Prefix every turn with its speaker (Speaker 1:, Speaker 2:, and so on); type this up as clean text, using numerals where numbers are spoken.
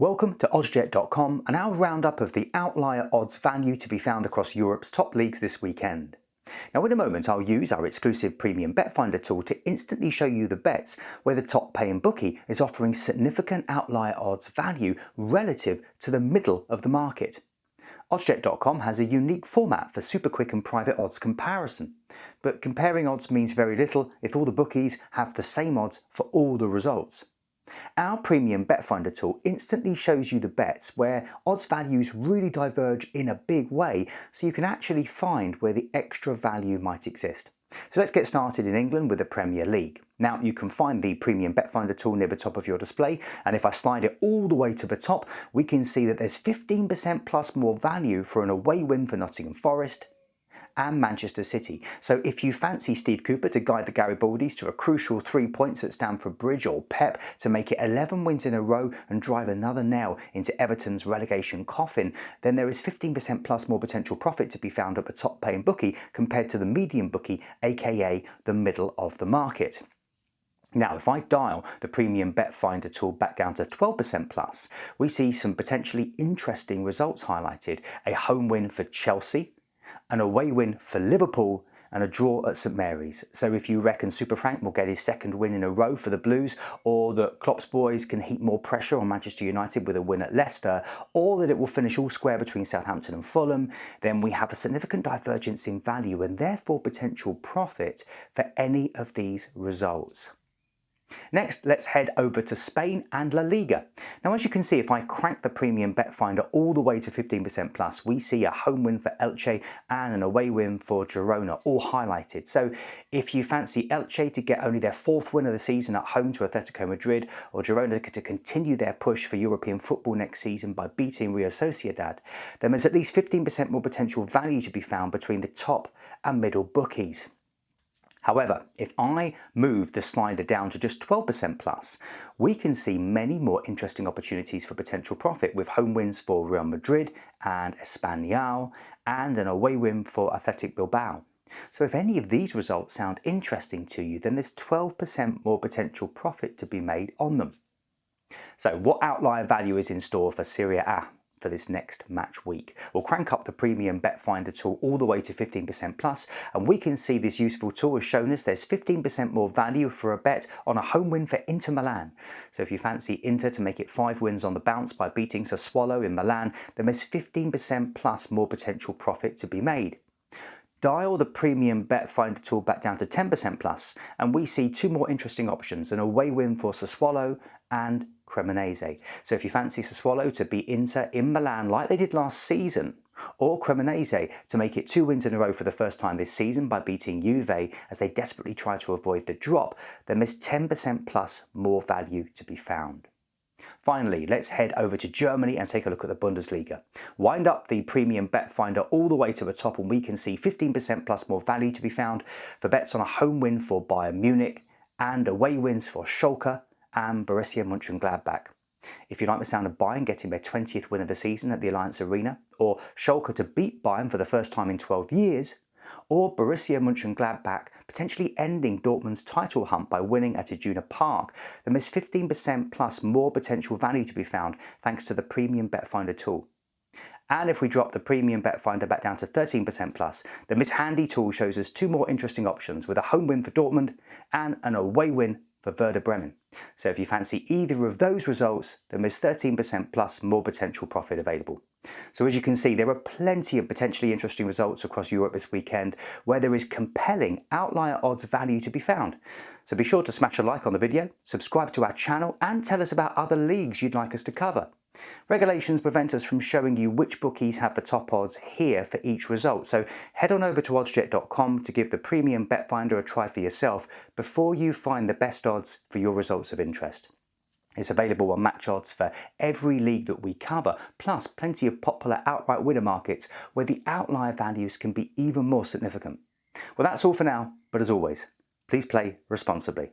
Speaker 1: Welcome to Oddscheck.com and our roundup of the Outlier odds value to be found across Europe's top leagues this weekend. Now in a moment I'll use our exclusive premium bet finder tool to instantly show you the bets where the top paying bookie is offering significant outlier odds value relative to the middle of the market. Oddscheck.com has a unique format for super quick and private odds comparison, but comparing odds means very little if all the bookies have the same odds for all the results. Our premium bet finder tool instantly shows you the bets where odds values really diverge in a big way, so you can actually find where the extra value might exist. So let's get started in England with the Premier League. Now you can find the premium bet finder tool near the top of your display, and if I slide it all the way to the top, we can see that there's 15% plus more value for an away win for Nottingham Forest and Manchester City. So if you fancy Steve Cooper to guide the Garibaldis to a crucial 3 points at Stamford Bridge, or Pep to make it 11 wins in a row and drive another nail into Everton's relegation coffin, then there is 15% plus more potential profit to be found at the top paying bookie compared to the medium bookie, aka the middle of the market. Now, if I dial the premium bet finder tool back down to 12% plus, we see some potentially interesting results highlighted: a home win for Chelsea, an away win for Liverpool, and a draw at St Mary's. So if you reckon Super Frank will get his second win in a row for the Blues, or that Klopp's boys can heap more pressure on Manchester United with a win at Leicester, or that it will finish all square between Southampton and Fulham, then we have a significant divergence in value and therefore potential profit for any of these results. Next, let's head over to Spain and La Liga. Now, as you can see, if I crank the premium bet finder all the way to 15% plus, we see a home win for Elche and an away win for Girona, all highlighted. So if you fancy Elche to get only their fourth win of the season at home to Atletico Madrid, or Girona to continue their push for European football next season by beating Real Sociedad, then there's at least 15% more potential value to be found between the top and middle bookies. However, if I move the slider down to just 12% plus, we can see many more interesting opportunities for potential profit, with home wins for Real Madrid and Espanyol and an away win for Athletic Bilbao. So if any of these results sound interesting to you, then there's 12% more potential profit to be made on them. So what outlier value is in store for Serie A for this next match week? We'll crank up the premium bet finder tool all the way to 15% plus, and we can see this useful tool has shown us there's 15% more value for a bet on a home win for Inter Milan. So if you fancy Inter to make it 5 wins on the bounce by beating Sassuolo in Milan, then there's 15% plus more potential profit to be made. Dial the premium bet finder tool back down to 10% plus, and we see two more interesting options: an away win for Sassuolo and Cremonese. So if you fancy Sassuolo to beat Inter in Milan like they did last season, or Cremonese to make it 2 wins in a row for the first time this season by beating Juve as they desperately try to avoid the drop, then there's 10% plus more value to be found. Finally, let's head over to Germany and take a look at the Bundesliga. Wind up the premium bet finder all the way to the top, and we can see 15% plus more value to be found for bets on a home win for Bayern Munich and away wins for Schalke and Borussia Mönchengladbach. If you like the sound of Bayern getting their 20th win of the season at the Allianz Arena, or Schalke to beat Bayern for the first time in 12 years, or Borussia Mönchengladbach potentially ending Dortmund's title hunt by winning at Iduna Park, then there's 15% plus more potential value to be found thanks to the premium bet finder tool. And if we drop the premium bet finder back down to 13% plus, then this handy tool shows us two more interesting options, with a home win for Dortmund and an away win for Werder Bremen. So if you fancy either of those results, then there's 13% plus more potential profit available. So as you can see, there are plenty of potentially interesting results across Europe this weekend where there is compelling outlier odds value to be found. So be sure to smash a like on the video, subscribe to our channel, and tell us about other leagues you'd like us to cover. Regulations prevent us from showing you which bookies have the top odds here for each result, so head on over to oddscheck.com to give the premium bet finder a try for yourself before you find the best odds for your results of interest. It's available on match odds for every league that we cover, plus plenty of popular outright winner markets where the outlier values can be even more significant. Well, that's all for now, but as always, please play responsibly.